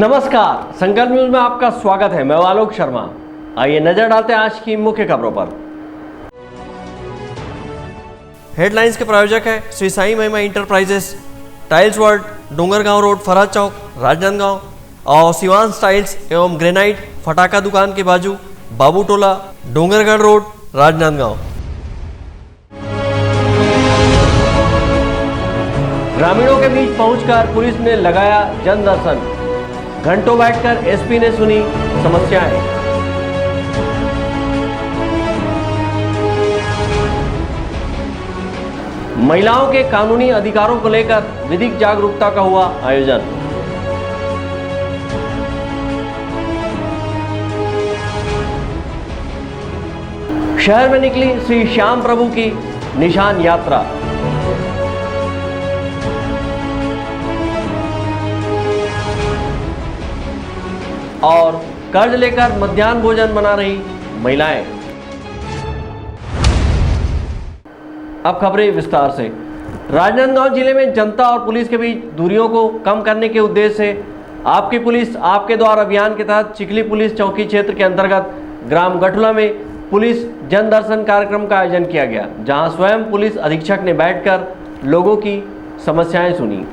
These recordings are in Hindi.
नमस्कार, संकल्प न्यूज में आपका स्वागत है। मैं आलोक शर्मा। आइए नजर डालते हैं आज की मुख्य खबरों पर। हेडलाइंस के प्रायोजक है Shri Sai Mahima enterprises, tiles world, Dongargaon road, Faraz Chowk, Rajnandgaon और सिवान टाइल्स एवं ग्रेनाइट, फटाका दुकान के बाजू, बाबू टोला, डोंगरगढ़ रोड, राजनांदगांव। ग्रामीणों के बीच पहुंचकर पुलिस ने लगाया जन दर्शन। घंटों बैठकर एसपी ने सुनी समस्याएं। महिलाओं के कानूनी अधिकारों को लेकर विधिक जागरूकता का हुआ आयोजन। शहर में निकली श्री श्याम प्रभु की निशान यात्रा। और कर्ज लेकर मध्याह्न भोजन बना रही महिलाएं। अब खबरें विस्तार से। राजनांदगांव जिले में जनता और पुलिस के बीच दूरियों को कम करने के उद्देश्य से आपकी पुलिस आपके द्वार अभियान के तहत चिखली पुलिस चौकी क्षेत्र के अंतर्गत ग्राम गठुला में पुलिस जन दर्शन कार्यक्रम का आयोजन किया गया, जहां स्वयं पुलिस अधीक्षक ने बैठकर लोगों की समस्याएं सुनी।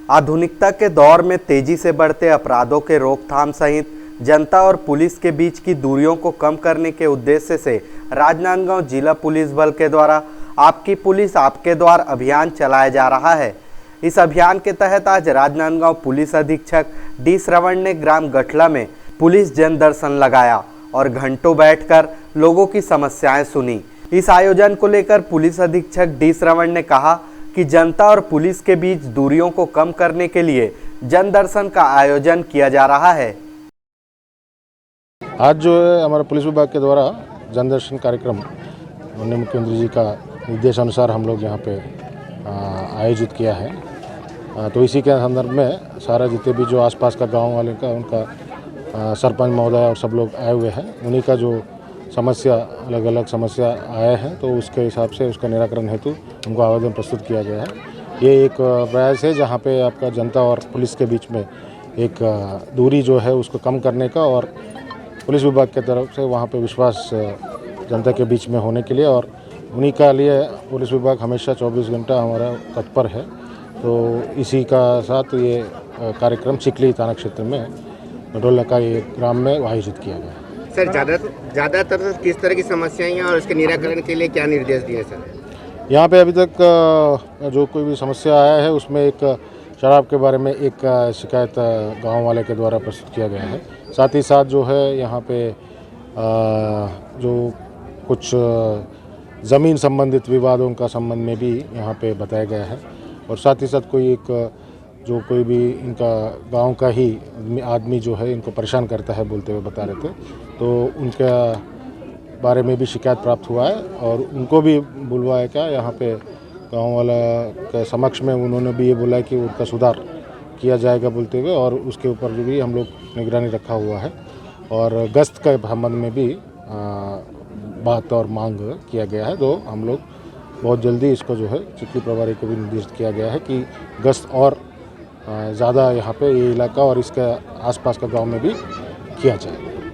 आधुनिकता के दौर में तेजी से बढ़ते अपराधों के रोकथाम सहित जनता और पुलिस के बीच की दूरियों को कम करने के उद्देश्य से राजनांदगांव जिला पुलिस बल के द्वारा आपकी पुलिस आपके द्वार अभियान चलाया जा रहा है। इस अभियान के तहत आज राजनांदगांव पुलिस अधीक्षक डी श्रवण ने ग्राम गठला में पुलिस जन दर्शन लगाया और घंटों बैठकर लोगों की समस्याएं सुनी। इस आयोजन को लेकर पुलिस अधीक्षक डी श्रवण ने कहा कि जनता और पुलिस के बीच दूरियों को कम करने के लिए जन दर्शन का आयोजन किया जा रहा है। आज जो है हमारे पुलिस विभाग के द्वारा जन दर्शन कार्यक्रम माननीय मुख्यमंत्री जी का निर्देश अनुसार हम लोग यहाँ पे आयोजित किया है। तो इसी के संदर्भ में सारा जितने भी जो आसपास का गांव वाले का उनका सरपंच महोदय और सब लोग आए हुए हैं, उन्हीं का जो समस्या अलग अलग समस्या आए हैं तो उसके हिसाब से उसका निराकरण हेतु उनको आवेदन प्रस्तुत किया गया है। ये एक प्रयास है जहाँ पे आपका जनता और पुलिस के बीच में एक दूरी जो है उसको कम करने का और पुलिस विभाग की तरफ से वहाँ पे विश्वास जनता के बीच में होने के लिए, और उन्हीं का लिए पुलिस विभाग हमेशा 24 घंटा हमारा तत्पर है। तो इसी का साथ ये कार्यक्रम चिखली थाना क्षेत्र में गठुला का ये ग्राम में आयोजित किया गया है। सर, ज़्यादातर किस तरह की समस्याएं हैं और उसके निराकरण के लिए क्या निर्देश दिए सर? यहाँ पे अभी तक जो कोई भी समस्या आया है उसमें एक शराब के बारे में एक शिकायत गांव वाले के द्वारा प्रस्तुत किया गया है। साथ ही साथ जो है यहाँ पे जो कुछ ज़मीन संबंधित विवादों का संबंध में भी यहाँ पे बताया गया है, और साथ ही साथ कोई एक जो कोई भी इनका गांव का ही आदमी जो है इनको परेशान करता है बोलते हुए बता रहे थे, तो उनका बारे में भी शिकायत प्राप्त हुआ है और उनको भी बुलवाया क्या यहाँ पे गांव वाला के समक्ष में उन्होंने भी ये बोला कि उनका सुधार किया जाएगा बोलते हुए, और उसके ऊपर जो भी हम लोग निगरानी रखा हुआ है। और गश्त के संबंध में भी बात और मांग किया गया है, तो हम लोग बहुत जल्दी इसको जो है चिखली प्रभारी को भी निर्देशित किया गया है कि गश्त और ज़्यादा यहाँ पे ये इलाका और इसके आसपास का गांव में भी किया जाए।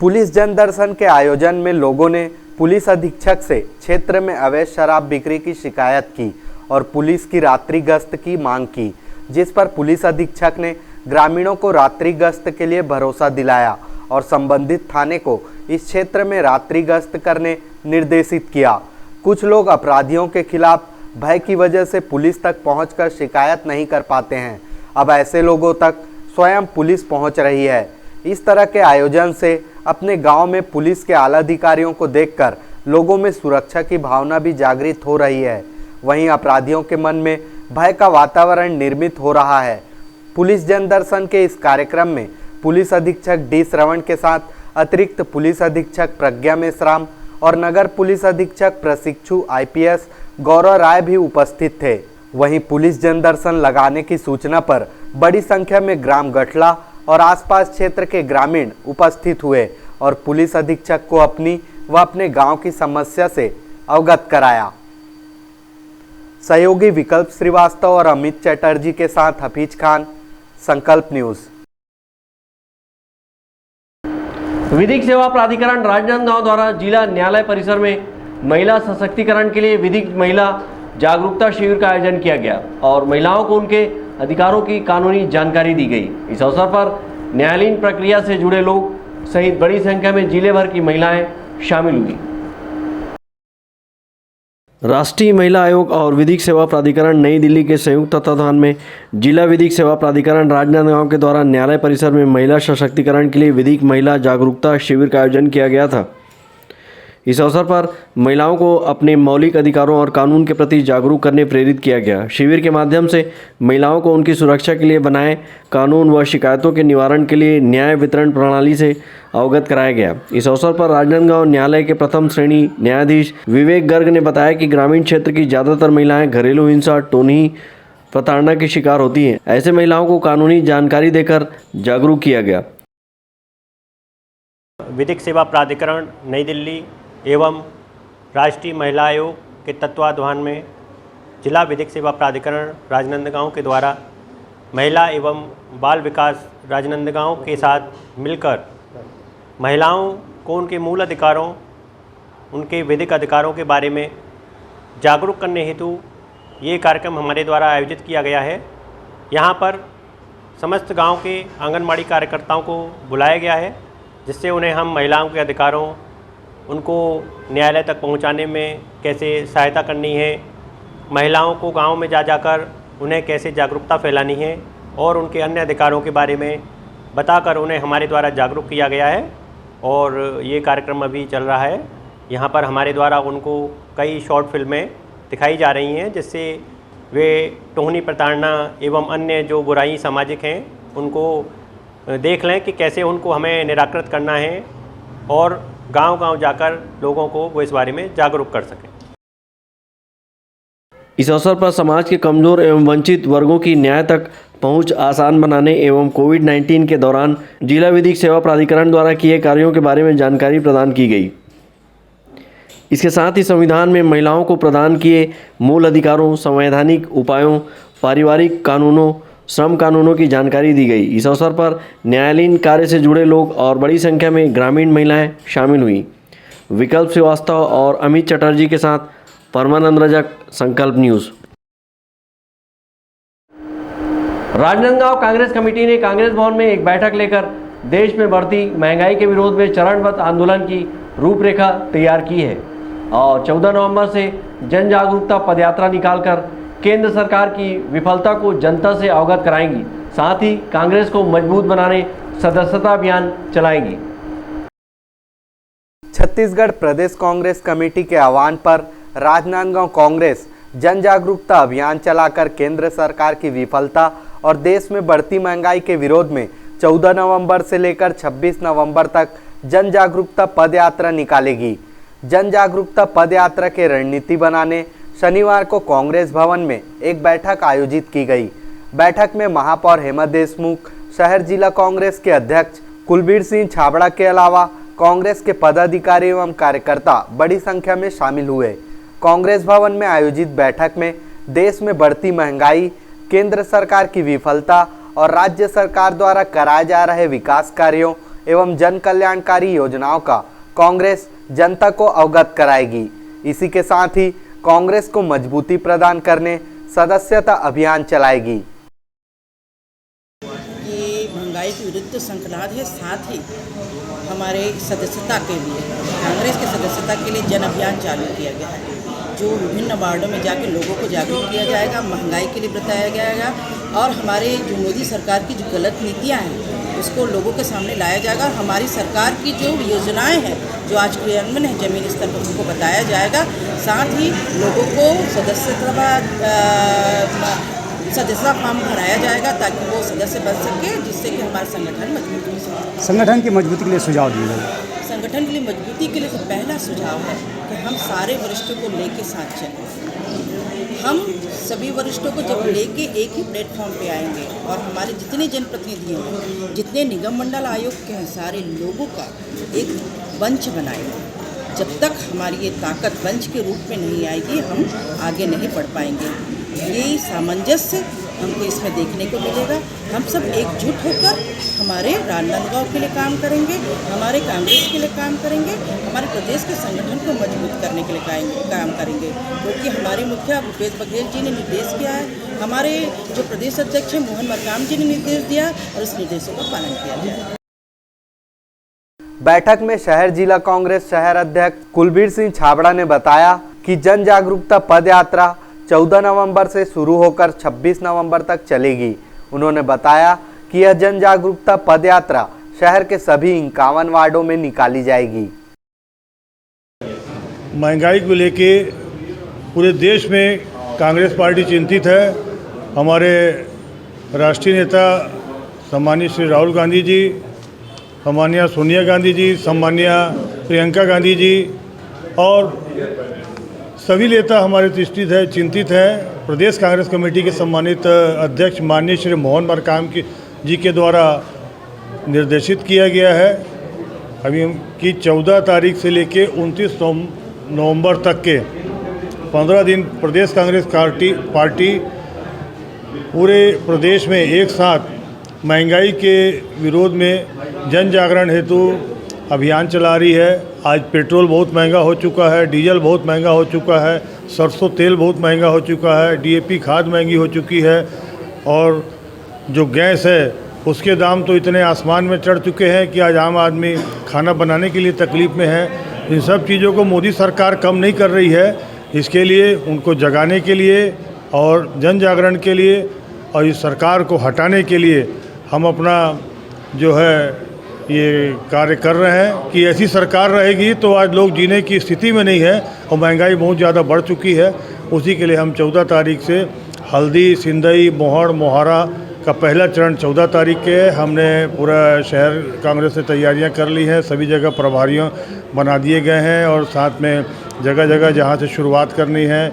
पुलिस जन दर्शन के आयोजन में लोगों ने पुलिस अधीक्षक से क्षेत्र में अवैध शराब बिक्री की शिकायत की और पुलिस की रात्रि गश्त की मांग की, जिस पर पुलिस अधीक्षक ने ग्रामीणों को रात्रि गश्त के लिए भरोसा दिलाया और संबंधित थाने को इस क्षेत्र में रात्रि गश्त करने निर्देशित किया। कुछ लोग अपराधियों के खिलाफ भय की वजह से पुलिस तक पहुंचकर शिकायत नहीं कर पाते हैं। अब ऐसे लोगों तक स्वयं पुलिस पहुंच रही है। इस तरह के आयोजन से अपने गांव में पुलिस के आला अधिकारियों को देखकर लोगों में सुरक्षा की भावना भी जागृत हो रही है। वहीं अपराधियों के मन में भय का वातावरण निर्मित हो रहा है। पुलिस जन दर्शन के इस कार्यक्रम में पुलिस अधीक्षक डी श्रवण के साथ अतिरिक्त पुलिस अधीक्षक प्रज्ञा मेश्राम और नगर पुलिस अधीक्षक प्रशिक्षु IPS गौरव राय भी उपस्थित थे। वहीं पुलिस जन दर्शन लगाने की सूचना पर बड़ी संख्या में ग्राम गठला और आसपास क्षेत्र के ग्रामीण उपस्थित हुए और पुलिस अधीक्षक को अपनी व अपने गांव की समस्या से अवगत कराया। सहयोगी विकल्प श्रीवास्तव और अमित चटर्जी के साथ हफीज खान, संकल्प न्यूज़। विधिक सेवा प्राधिकरण राजनांदगांव द्वारा जिला न्यायालय परिसर में महिला सशक्तिकरण के लिए विधिक महिला जागरूकता शिविर का आयोजन किया गया और महिलाओं को उनके अधिकारों की कानूनी जानकारी दी गई। इस अवसर पर न्यायालयीन प्रक्रिया से जुड़े लोग सहित बड़ी संख्या में जिले भर की महिलाएं शामिल हुई। राष्ट्रीय महिला आयोग और विधिक सेवा प्राधिकरण नई दिल्ली के संयुक्त तत्वावधान में जिला विधिक सेवा प्राधिकरण राजनांदगांव के द्वारा न्यायालय परिसर में महिला सशक्तिकरण के लिए विधिक महिला जागरूकता शिविर का आयोजन किया गया था। इस अवसर पर महिलाओं को अपने मौलिक अधिकारों और कानून के प्रति जागरूक करने प्रेरित किया गया। शिविर के माध्यम से महिलाओं को उनकी सुरक्षा के लिए बनाए कानून व शिकायतों के निवारण के लिए न्याय वितरण प्रणाली से अवगत कराया गया। इस अवसर पर राजनांदगांव न्यायालय के प्रथम श्रेणी न्यायाधीश विवेक गर्ग ने बताया कि ग्रामीण क्षेत्र की ज़्यादातर महिलाएं घरेलू हिंसा, टोनी, प्रताड़ना की शिकार होती हैं। ऐसे महिलाओं को कानूनी जानकारी देकर जागरूक किया गया। विधिक सेवा प्राधिकरण नई दिल्ली एवं राष्ट्रीय महिला आयोग के तत्वावधान में जिला विधिक सेवा प्राधिकरण राजनांदगांव के द्वारा महिला एवं बाल विकास राजनांदगांव के साथ मिलकर महिलाओं को उनके मूल अधिकारों, उनके विधिक अधिकारों के बारे में जागरूक करने हेतु ये कार्यक्रम हमारे द्वारा आयोजित किया गया है। यहाँ पर समस्त गांव के आंगनबाड़ी कार्यकर्ताओं को बुलाया गया है, जिससे उन्हें हम महिलाओं के अधिकारों, उनको न्यायालय तक पहुंचाने में कैसे सहायता करनी है, महिलाओं को गांव में जा जाकर उन्हें कैसे जागरूकता फैलानी है और उनके अन्य अधिकारों के बारे में बताकर उन्हें हमारे द्वारा जागरूक किया गया है। और ये कार्यक्रम अभी चल रहा है। यहाँ पर हमारे द्वारा उनको कई शॉर्ट फिल्में दिखाई जा रही हैं, जिससे वे टोहनी, प्रताड़ना एवं अन्य जो बुराई सामाजिक हैं उनको देख लें कि कैसे उनको हमें निराकृत करना है और गांव-गांव जाकर लोगों को वो इस बारे में जागरूक कर सकें। इस अवसर पर समाज के कमजोर एवं वंचित वर्गों की न्याय तक पहुंच आसान बनाने एवं कोविड-19 के दौरान जिला विधिक सेवा प्राधिकरण द्वारा किए कार्यों के बारे में जानकारी प्रदान की गई। इसके साथ ही संविधान में महिलाओं को प्रदान किए मूल अधिकारों, संवैधानिक उपायों, पारिवारिक कानूनों, श्रम कानूनों की जानकारी दी गई। इस अवसर पर न्यायालयीन कार्य से जुड़े लोग और बड़ी संख्या में ग्रामीण महिलाएं शामिल हुई। विकल्प श्रीवास्तव और अमित चटर्जी के साथ परमानंद रजक, संकल्प न्यूज़। राजनांदगांव कांग्रेस कमेटी ने कांग्रेस भवन में एक बैठक लेकर देश में बढ़ती महंगाई के विरोध में चरणबद्ध आंदोलन की रूपरेखा तैयार की है और 14 नवंबर से जन जागरूकता पदयात्रा निकालकर केंद्र सरकार की विफलता को जनता से अवगत कराएंगी। साथ ही कांग्रेस को मजबूत बनाने सदस्यता अभियान चलाएंगी। छत्तीसगढ़ प्रदेश कांग्रेस कमेटी के आह्वान पर राजनांदगांव कांग्रेस जन जागरूकता अभियान चलाकर केंद्र सरकार की विफलता और देश में बढ़ती महंगाई के विरोध में 14 नवंबर से लेकर 26 नवंबर तक जन जागरूकता पदयात्रा निकालेगी। जन जागरूकता पदयात्रा के रणनीति बनाने शनिवार को कांग्रेस भवन में एक बैठक आयोजित की गई। बैठक में महापौर हेमा देशमुख, शहर जिला कांग्रेस के अध्यक्ष कुलबीर सिंह छाबड़ा के अलावा कांग्रेस के पदाधिकारी एवं कार्यकर्ता बड़ी संख्या में शामिल हुए। कांग्रेस भवन में आयोजित बैठक में देश में बढ़ती महंगाई, केंद्र सरकार की विफलता और राज्य सरकार द्वारा कराए जा रहे विकास कार्यों एवं जन कल्याणकारी योजनाओं का कांग्रेस जनता को अवगत कराएगी। इसी के साथ ही कांग्रेस को मजबूती प्रदान करने सदस्यता अभियान चलाएगी। ये महंगाई के विरुद्ध संकल्प है। साथ ही हमारे सदस्यता के लिए, कांग्रेस के सदस्यता के लिए जन अभियान चालू किया गया है, जो विभिन्न वार्डों में जाकर लोगों को जागरूक किया जाएगा, महंगाई के लिए बताया जाएगा और हमारे जो मोदी सरकार की जो गलत नीतियाँ हैं उसको लोगों के सामने लाया जाएगा। हमारी सरकार की जो योजनाएं हैं जो आज क्रियान्वयन है जमीनी स्तर पर उनको बताया जाएगा। साथ ही लोगों को सदस्यता फॉर्म भराया जाएगा ताकि वो सदस्य बन सके, जिससे कि हमारा संगठन मजबूत हो सके। संगठन की मजबूती के लिए सुझाव दिए गए। संगठन के लिए मजबूती के लिए तो पहला सुझाव है कि हम सारे वरिष्ठों को लेके साथ चलें। हम सभी वरिष्ठों को जब लेके एक ही प्लेटफॉर्म पे आएंगे और हमारे जितने जनप्रतिनिधि हैं, जितने निगम मंडल आयोग के हैं, सारे लोगों का एक मंच बनाएंगे। जब तक हमारी ये ताकत मंच के रूप में नहीं आएगी हम आगे नहीं बढ़ पाएंगे। ये सामंजस्य हमको इसमें देखने को मिलेगा। हम सब एकजुट होकर हमारे राजनांदगांव के लिए काम करेंगे, हमारे कांग्रेस के लिए काम करेंगे, हमारे प्रदेश के संगठन को मजबूत करने के लिए काम करेंगे, क्योंकि हमारे मुखिया भूपेश बघेल जी ने निर्देश किया है, हमारे जो प्रदेश अध्यक्ष हैं मोहन मरकाम जी ने निर्देश दिया और उस निर्देशों का पालन किया जाए। बैठक में शहर जिला कांग्रेस शहर अध्यक्ष कुलबीर सिंह छाबड़ा ने बताया कि जन जागरूकता पद यात्रा 14 नवंबर से शुरू होकर 26 नवंबर तक चलेगी। उन्होंने बताया कि यह जन जागरूकता पद यात्रा शहर के सभी 51 वार्डों में निकाली जाएगी। महंगाई को लेके पूरे देश में कांग्रेस पार्टी चिंतित है। हमारे राष्ट्रीय नेता सम्मानित श्री राहुल गांधी जी, सम्मानिया सोनिया गांधी जी, सम्मानिया प्रियंका गांधी जी और सभी नेता हमारे चिंतित है। प्रदेश कांग्रेस कमेटी के सम्मानित अध्यक्ष माननीय श्री मोहन मरकाम जी के द्वारा निर्देशित किया गया है अभी कि 14 तारीख से लेके 29 नवंबर तक के 15 दिन प्रदेश कांग्रेस पार्टी पूरे प्रदेश में एक साथ महंगाई के विरोध में जन जागरण हेतु अभियान चला रही है। आज पेट्रोल बहुत महंगा हो चुका है, डीजल बहुत महंगा हो चुका है, सरसों तेल बहुत महंगा हो चुका है, डीएपी खाद महंगी हो चुकी है और जो गैस है उसके दाम तो इतने आसमान में चढ़ चुके हैं कि आज आम आदमी खाना बनाने के लिए तकलीफ़ में है। इन सब चीज़ों को मोदी सरकार कम नहीं कर रही है। इसके लिए उनको जगाने के लिए और जन जागरण के लिए और इस सरकार को हटाने के लिए हम अपना जो है ये कार्य कर रहे हैं कि ऐसी सरकार रहेगी तो आज लोग जीने की स्थिति में नहीं है और महंगाई बहुत ज़्यादा बढ़ चुकी है। उसी के लिए हम 14 तारीख से हल्दी, सिंदई, मोहड़, मोहारा का पहला चरण 14 तारीख के है। हमने पूरा शहर कांग्रेस से तैयारियां कर ली हैं, सभी जगह प्रभारियों बना दिए गए हैं और साथ में जगह जगह जहां से शुरुआत करनी है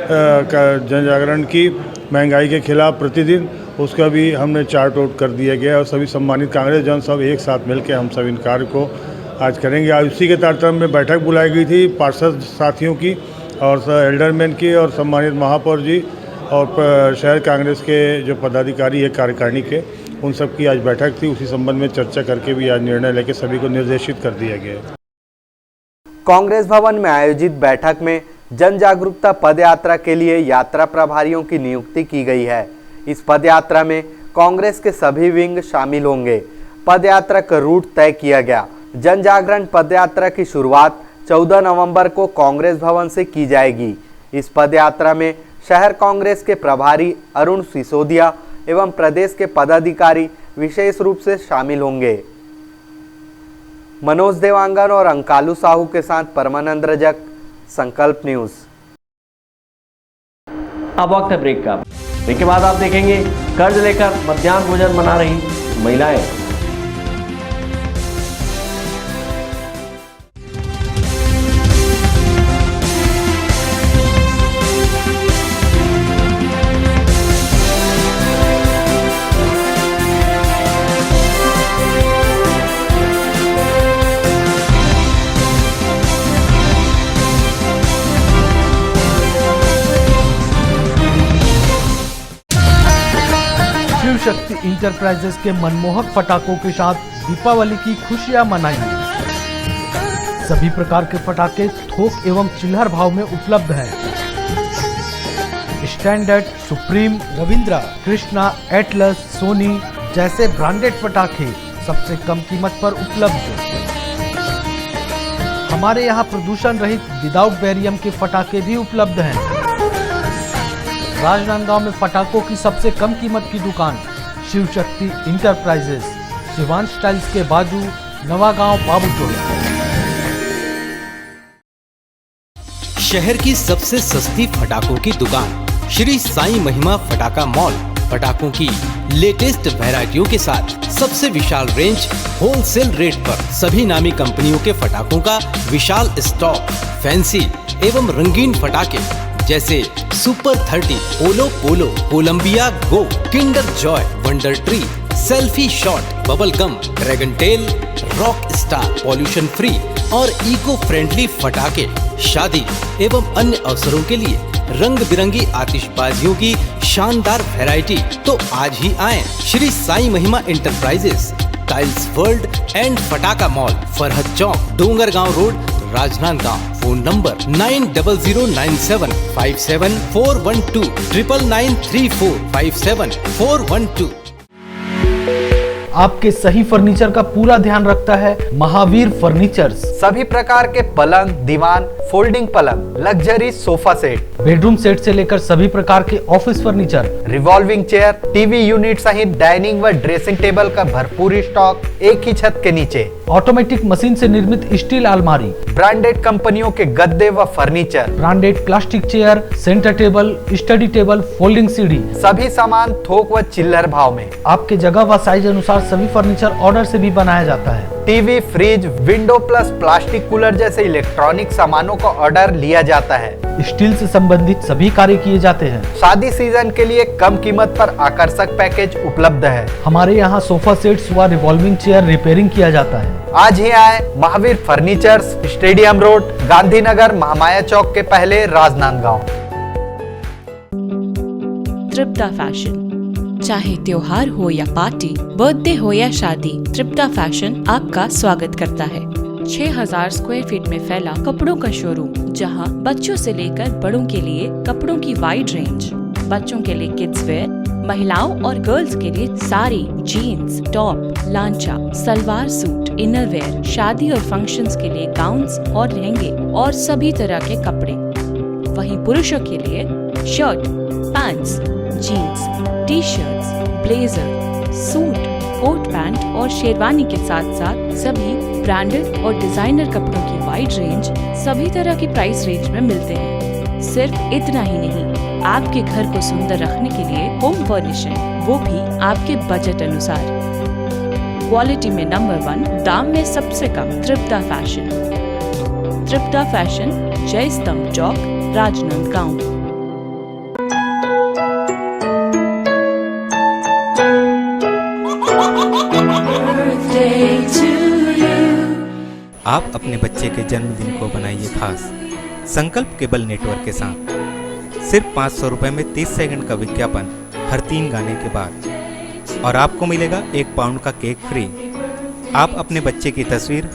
जन जागरण की महंगाई के खिलाफ प्रतिदिन, उसका भी हमने चार्ट आउट कर दिया गया और सभी सम्मानित कांग्रेस जन सब एक साथ मिलकर हम सब इन कार्य को आज करेंगे। आज उसी के तारतम्य में बैठक बुलाई गई थी पार्षद साथियों की और एल्डरमैन की और सम्मानित महापौर जी और शहर कांग्रेस के जो पदाधिकारी है कार्यकारिणी के, उन सब की आज बैठक थी। उसी संबंध में चर्चा करके भी आज निर्णय लेकर सभी को निर्देशित कर दिया गया। कांग्रेस भवन में आयोजित बैठक में जन जागरूकता पद यात्रा के लिए यात्रा प्रभारियों की नियुक्ति की गई है। इस पद यात्रा में कांग्रेस के सभी विंग शामिल होंगे। पद यात्रा का रूट तय किया गया। जन जागरण पद यात्रा की शुरुआत 14 नवंबर को कांग्रेस भवन से की जाएगी। इस पद यात्रा में शहर कांग्रेस के प्रभारी अरुण सिसोदिया एवं प्रदेश के पदाधिकारी विशेष रूप से शामिल होंगे। मनोज देवांगन और अंकालू साहू के साथ परमानंद रजक, संकल्प न्यूज। अब वक्त है ब्रेक का। ब्रेक के बाद आप देखेंगे कर्ज लेकर मध्याह्न भोजन बना रही महिलाएं। शिव शक्ति इंटरप्राइजेस के मनमोहक पटाखों के साथ दीपावली की खुशियां मनाइए। सभी प्रकार के पटाखे थोक एवं चिल्हर भाव में उपलब्ध हैं। Standard, Supreme, Ravindra, Krishna, Atlas, Sony जैसे ब्रांडेड पटाखे सबसे कम कीमत पर उपलब्ध। हमारे यहाँ प्रदूषण रहित विदाउट बैरियम के पटाखे भी उपलब्ध हैं। राजनांदगांव में पटाखों की सबसे कम कीमत की दुकान शिव शक्ति इंटरप्राइजेस, शिवांश टाइल्स के बाजू, नवागांव, बाबू टोला। शहर की सबसे सस्ती पटाखों की दुकान श्री साईं महिमा पटाखा मॉल। पटाखों की लेटेस्ट वैरायटियों के साथ सबसे विशाल रेंज होलसेल रेट पर सभी नामी कंपनियों के पटाखों का विशाल स्टॉक। फैंसी एवं रंगीन पटाखे जैसे super 30, olo polo, Columbia go, kinder joy, wonder tree, selfie shot, bubble gum, dragon tail, rock star, pollution free और इको फ्रेंडली पटाखे शादी एवं अन्य अवसरों के लिए रंग बिरंगी आतिशबाजियों की शानदार वैरायटी, तो आज ही आएं Shri Sai Mahima enterprises, tiles world and फटाका mall, Farhad Chowk, Dongargaon road, Rajnandgaon. Phone number 9007574412 9934574412। आपके सही फर्नीचर का पूरा ध्यान रखता है महावीर फर्नीचर्स। सभी प्रकार के पलंग, दीवान, फोल्डिंग पलंग, luxury sofa set, bedroom set से लेकर सभी प्रकार के office furniture, revolving chair, TV unit सहित डाइनिंग व ड्रेसिंग टेबल का भरपूर स्टॉक एक ही छत के नीचे। ऑटोमेटिक मशीन से निर्मित स्टील अलमारी, ब्रांडेड कंपनियों के गद्दे व furniture, branded plastic chair, centre table, study table, folding सीढ़ी, सभी सामान थोक व चिल्लर भाव में। आपके जगह व साइज अनुसार सभी फर्नीचर ऑर्डर से भी बनाया जाता है। TV, fridge, window plus plastic cooler जैसे इलेक्ट्रॉनिक सामानों का ऑर्डर लिया जाता है। स्टील से संबंधित सभी कार्य किए जाते हैं। शादी सीजन के लिए कम कीमत पर आकर्षक पैकेज उपलब्ध है। हमारे यहाँ सोफा सेट्स व रिवॉल्विंग चेयर रिपेयरिंग किया जाता है। आज ही आए Mahavir furnitures, stadium road, Gandhinagar, Mahamaya Chowk के पहले, राजनांदगांव। तृप्ता फैशन, चाहे त्योहार हो या पार्टी, बर्थडे हो या शादी, तृप्ता फैशन आपका स्वागत करता है। 6000 स्क्वायर फीट में फैला कपड़ों का शोरूम, जहां बच्चों से लेकर बड़ों के लिए कपड़ों की वाइड रेंज। बच्चों के लिए किड्स वेयर, महिलाओं और गर्ल्स के लिए साड़ी, जीन्स, टॉप, लांचा, सलवार सूट, इनर वेयर, शादी और फंक्शंस के लिए गाउन्स और लहंगे और सभी तरह के कपड़े। वहीं पुरुषों के लिए shirt, pants, jeans, T shirts, blazer, suit, coat pant और शेरवानी के साथ साथ सभी ब्रांडेड और डिजाइनर कपड़ों की वाइड रेंज सभी तरह की प्राइस रेंज में मिलते हैं। सिर्फ इतना ही नहीं, आपके घर को सुंदर रखने के लिए होम फर्निशिंग, वो भी आपके बजट अनुसार। क्वालिटी में नंबर 1, दाम में सबसे कम। तृप्ता फैशन, तृप्ता फैशन, जय स्तंभ चौक, राजनांदगांव। आप अपने बच्चे के जन्मदिन को बनाइए खास संकल्प केबल नेटवर्क के साथ। सिर्फ 500 रुपये में 30 सेकंड का विज्ञापन हर 3 गाने के बाद, और आपको मिलेगा 1 पाउंड का केक फ्री। आप अपने बच्चे की तस्वीर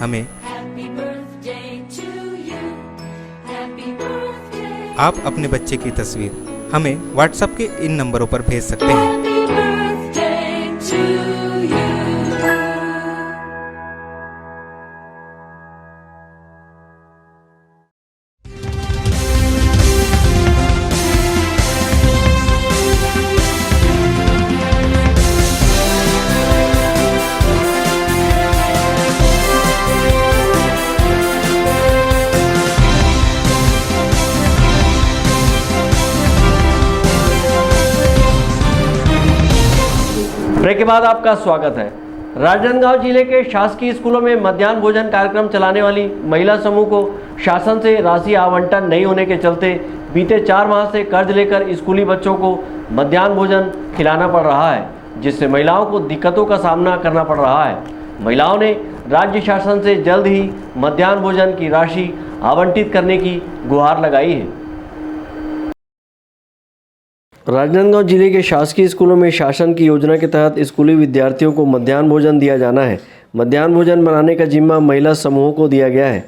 हमें व्हाट्सएप के इन नंबरों पर भेज सकते हैं। ब्रेक के बाद आपका स्वागत है। राजनांदगांव जिले के शासकीय स्कूलों में मध्याह्न भोजन कार्यक्रम चलाने वाली महिला समूह को शासन से राशि आवंटन नहीं होने के चलते बीते 4 माह से कर्ज लेकर स्कूली बच्चों को मध्याह्न भोजन खिलाना पड़ रहा है, जिससे महिलाओं को दिक्कतों का सामना करना पड़ रहा है। महिलाओं ने राज्य शासन से जल्द ही मध्याह्न भोजन की राशि आवंटित करने की गुहार लगाई है। राजनांदगांव जिले के शासकीय स्कूलों में शासन की योजना के तहत स्कूली विद्यार्थियों को मध्याह्न भोजन दिया जाना है। मध्याह्न भोजन बनाने का जिम्मा महिला समूहों को दिया गया है।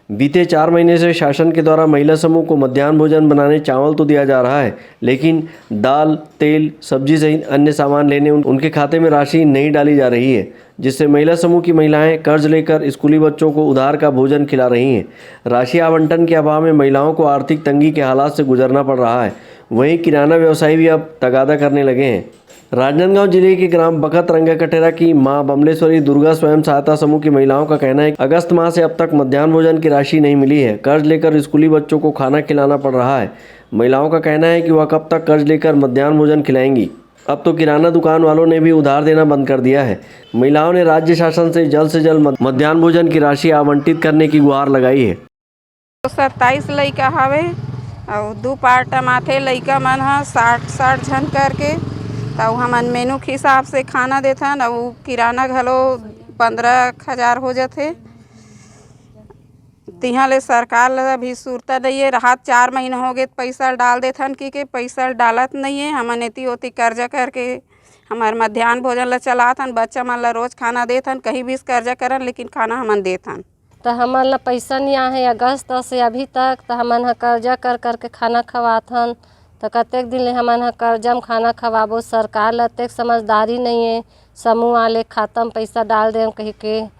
बीते 4 महीने से शासन के द्वारा महिला समूह को मध्याह्न भोजन बनाने चावल तो दिया जा रहा है, लेकिन दाल, तेल, सब्जी सहित अन्य सामान लेने उनके खाते में राशि नहीं डाली जा रही है, जिससे महिला समूह की महिलाएं कर्ज लेकर स्कूली बच्चों को उधार का भोजन खिला रही हैं। राशि आवंटन के अभाव में महिलाओं को आर्थिक तंगी के हालात से गुजरना पड़ रहा है। वहीं किराना व्यवसायी भी अब तगादा करने लगे हैं। राजनांदगांव जिले के ग्राम बखत रंगा कटेरा की मां बमलेश्वरी दुर्गा स्वयं सहायता समूह की महिलाओं का कहना है कि अगस्त माह से अब तक मध्याह्न भोजन की राशि नहीं मिली है। कर्ज लेकर स्कूली बच्चों को खाना खिलाना पड़ रहा है। महिलाओं का कहना है कि वह कब तक कर्ज लेकर मध्याह्न भोजन खिलाएंगी। अब तो किराना दुकान वालों ने भी उधार देना बंद कर दिया है। महिलाओं ने राज्य शासन से जल्द मध्याह्न भोजन की राशि आवंटित करने की गुहार लगाई है। 27 लइका हवे और 2 पार्ट माथे लइका मन ह 60 जन करके, तो हमन मेनू के हिसाब से खाना देथन और किराना घलो 15,000 हो जाते। तिहाँ ले सरकार ला अभी सुरता नहीं है। राहत 4 महीना हो गए पैसा डाल देथन कि पैसा डालत नहीं है। हमन एती ओती कर्जा करके हमार मध्याह्न भोजन ला चलाथन, बच्चा मन ला रोज खाना देथन, कहीं भी कर्जा करन लेकिन खाना हमन देथन। तो हमन ला पैसा नहीं आहे अगस्त से अभी तक, तो हमन ह कर्जा कर करके खाना खवाथन। तो कतेक दिन ले हमन ह कर्जा में खाना खवाबो, सरकार ला तक समझदारी नहीं है। समूह वाले खाता में पैसा डाल दे कही के,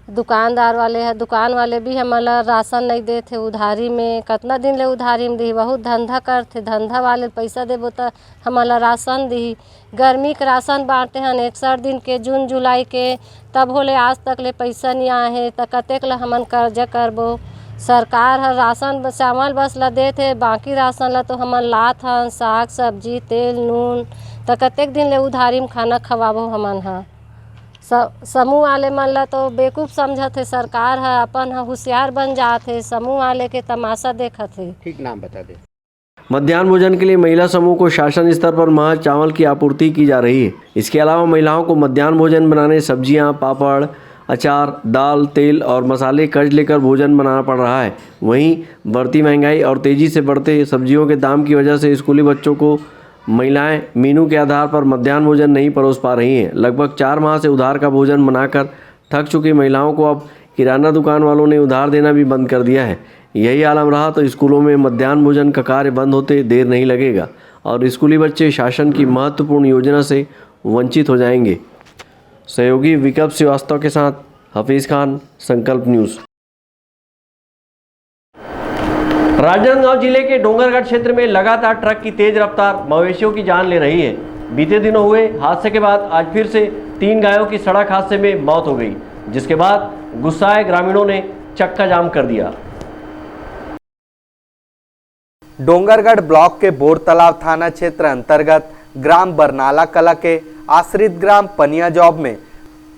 दुकानदार वाले है, दुकान वाले भी हमारा राशन नहीं देते उधारी में। कितना दिन ले उधारी में दी, बहुत धंधा करते, धंधा वाले पैसा देबो तो हमारा राशन दी। गर्मी के राशन बांटे हैं 61 दिन के, जून जुलाई के, तब होले आज तक ले पैसा नहीं आए हैं। तो कतेक ला हमन कर्जा करबो। सरकार हर राशन चावल बस ला देते, बाकी राशन ला तो हमन लात हन, साग सब्जी तेल नून। तो कतेक दिन ले उधारी में खाना खवाबो हमन ह। समूह वाले मन ला तो बेवकूफ़ समझत है, सरकार है अपन होशियार बन जाते, समूह वाले के तमाशा देखत है। ठीक नाम बता दे। मध्याह्न भोजन के लिए महिला समूह को शासन स्तर पर महज चावल की आपूर्ति की जा रही है। इसके अलावा महिलाओं को मध्याह्न भोजन बनाने सब्जियां, पापड़, अचार, दाल, तेल और मसाले कर्ज लेकर भोजन बनाना पड़ रहा है। वहीं बढ़ती महंगाई और तेज़ी से बढ़ते सब्जियों के दाम की वजह से स्कूली बच्चों को महिलाएं मेनू के आधार पर मध्याह्न भोजन नहीं परोस पा रही हैं। लगभग 4 माह से उधार का भोजन बनाकर थक चुकी महिलाओं को अब किराना दुकान वालों ने उधार देना भी बंद कर दिया है। यही आलम रहा तो स्कूलों में मध्याह्न भोजन का कार्य बंद होते देर नहीं लगेगा और स्कूली बच्चे शासन की महत्वपूर्ण योजना से वंचित हो जाएंगे। सहयोगी विकल्प श्रीवास्तव के साथ हफीज़ खान, संकल्प न्यूज़। राजनांदगांव जिले के डोंगरगढ़ क्षेत्र में लगातार ट्रक की तेज रफ्तार मवेशियों की जान ले रही है। बीते दिनों हुए हादसे के बाद आज फिर से 3 गायों की सड़क हादसे में मौत हो गई, जिसके बाद गुस्साए ग्रामीणों ने चक्का जाम कर दिया। डोंगरगढ़ ब्लॉक के बोर तालाब थाना क्षेत्र अंतर्गत ग्राम बरनाला कला के आश्रित ग्राम पनिया जॉब में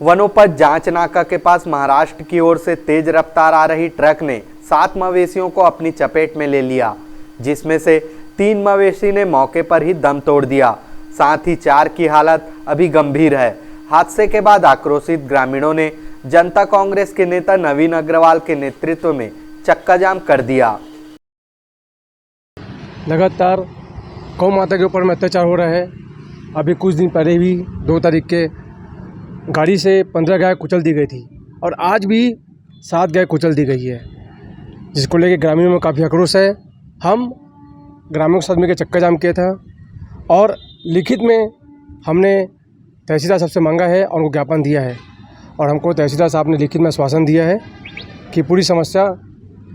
वनोपज जांच नाका के पास महाराष्ट्र की ओर से तेज रफ्तार आ रही ट्रक ने 7 मवेशियों को अपनी चपेट में ले लिया, जिसमें से 3 मवेशी ने मौके पर ही दम तोड़ दिया। साथ ही 4 की हालत अभी गंभीर है। हादसे के बाद आक्रोशित ग्रामीणों ने जनता कांग्रेस के नेता नवीन अग्रवाल के नेतृत्व में चक्का जाम कर दिया। लगातार गौ माता के ऊपर में अत्याचार हो रहा है। अभी कुछ दिन पहले भी 2 तारीख के गाड़ी से 15 गाय कुचल दी गई थी और आज भी 7 गाय कुचल दी गई है, जिसको लेकर ग्रामीणों में काफ़ी आक्रोश है। हम ग्रामीणों के साथ मिलकर चक्का जाम किया था और लिखित में हमने तहसीलदार साहब से मांगा है और उनको ज्ञापन दिया है और हमको तहसीलदार साहब ने लिखित में आश्वासन दिया है कि पूरी समस्या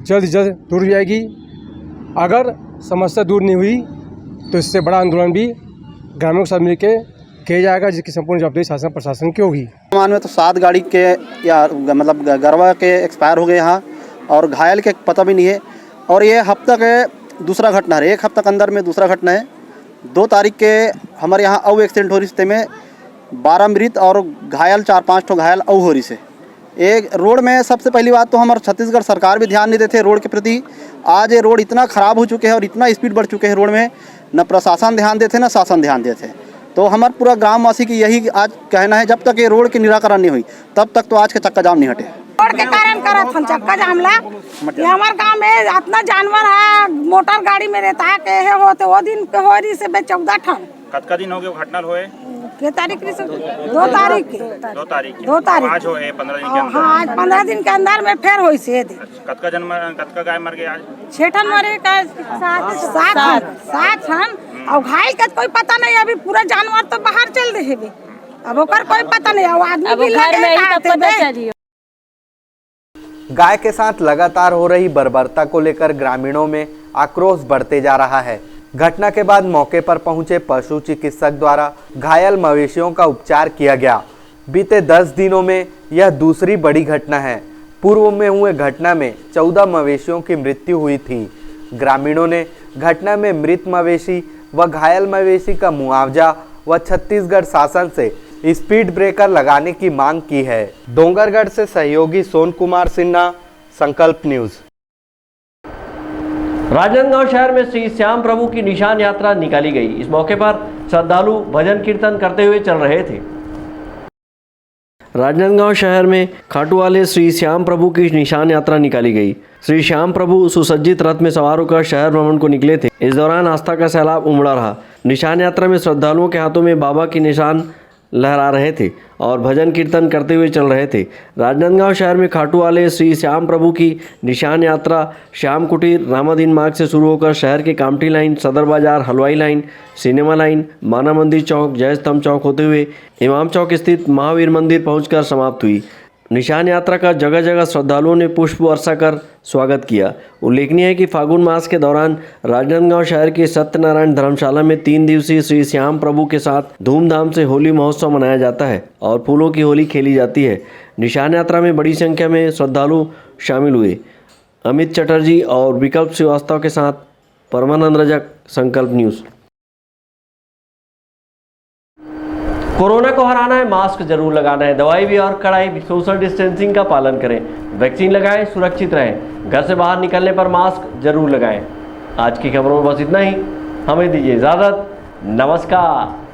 जल्द से जल्द दूर हो जाएगी। अगर समस्या दूर नहीं हुई तो इससे बड़ा आंदोलन भी ग्रामीणों के साथ मिलकर किया जाएगा, जिसकी संपूर्ण जवाबदेही शासन प्रशासन की होगी। वर्तमान में तो 7 गाड़ी के या मतलब गरवा के एक्सपायर हो गए यहाँ और घायल के पता भी नहीं है। और ये हफ्ता के दूसरा घटना है, 1 हफ्ता के अंदर में दूसरा घटना है। 2 तारीख के हमारे यहाँ अव एक्सीडेंट हो रही में 12 मृत और घायल 4-5 ठो घायल अव हो रही से। एक रोड में सबसे पहली बात तो हमारे छत्तीसगढ़ सरकार भी ध्यान नहीं देते रोड के प्रति। आज ये रोड इतना ख़राब हो चुके हैं और इतना स्पीड बढ़ चुके हैं रोड में, न प्रशासन ध्यान देते न शासन ध्यान देते। तो हमारे पूरा ग्रामवासी की यही आज कहना है, जब तक ये रोड के निराकरण नहीं हुई तब तक तो आज के चक्का जाम नहीं हटे। रोड के कारण करत हम चक्का जाम ला। ये हमारे गांव में इतना जानवर है, मोटर गाड़ी में रहता है के होते वो दिन पे हो रही से 14 ठन। कतका दिन हो गए घटना होए? के तारीख से 2 तारीख के 2 तारीख आज होए 15 दिन के अंदर। हाँ, आज 15 दिन के अंदर में फिर होई से। कतका गाय मर गए आज? 6 ठन मरे का 7 ठन और घायल का कोई पता नहीं। अभी पूरा जानवर तो बाहर चल रहे हैं, अब ओकर कोई पता नहीं। अब आदमी भी घर में ही तो पता चली। गाय के साथ लगातार हो रही बर्बरता को लेकर ग्रामीणों में आक्रोश बढ़ते जा रहा है। घटना के बाद मौके पर पहुंचे पशु चिकित्सक द्वारा घायल मवेशियों का उपचार किया गया। बीते 10 दिनों में यह दूसरी बड़ी घटना है। पूर्व में हुए घटना में 14 मवेशियों की मृत्यु हुई थी। ग्रामीणों ने घटना में मृत मवेशी व घायल मवेशी का मुआवजा व छत्तीसगढ़ शासन से स्पीड ब्रेकर लगाने की मांग की है। डोंगरगढ़ से सहयोगी सोन कुमार सिन्हा, संकल्प न्यूज। राजनांदगांव शहर में श्री श्याम प्रभु की निशान यात्रा निकाली गई। इस मौके पर श्रद्धालु भजन कीर्तन करते हुए चल रहे थे। राजनांदगांव शहर में खाटू वाले श्री श्याम प्रभु की निशान यात्रा निकाली गई। श्री श्याम प्रभु सुसज्जित रथ में सवार होकर शहर भ्रमण को निकले थे। इस दौरान आस्था का सैलाब उमड़ा रहा। निशान यात्रा में श्रद्धालुओं के हाथों में बाबा की निशान लहरा रहे थे और भजन कीर्तन करते हुए चल रहे थे। राजनांदगांव शहर में खाटू वाले श्री श्याम प्रभु की निशान यात्रा श्याम कुटीर रामाधीन मार्ग से शुरू होकर शहर के कामठी लाइन, सदर बाजार, हलवाई लाइन, सिनेमा लाइन, माना मंदिर चौक, जय स्तंभ चौक होते हुए इमाम चौक स्थित महावीर मंदिर पहुंचकर समाप्त हुई। निशान यात्रा का जगह जगह श्रद्धालुओं ने पुष्प वर्षा कर स्वागत किया। उल्लेखनीय है कि फागुन मास के दौरान राजनांदगांव शहर के सत्यनारायण धर्मशाला में 3 दिवसीय श्री श्याम प्रभु के साथ धूमधाम से होली महोत्सव मनाया जाता है और फूलों की होली खेली जाती है। निशान यात्रा में बड़ी संख्या में श्रद्धालु शामिल हुए। अमित चटर्जी और विकल्प श्रीवास्तव के साथ परमानंद रजक, संकल्प न्यूज़। कोरोना को हराना है, मास्क जरूर लगाना है, दवाई भी और कड़ाई भी, सोशल डिस्टेंसिंग का पालन करें, वैक्सीन लगाएं, सुरक्षित रहें, घर से बाहर निकलने पर मास्क जरूर लगाएं। आज की खबरों में बस इतना ही। हमें दीजिए इजाज़त। नमस्कार।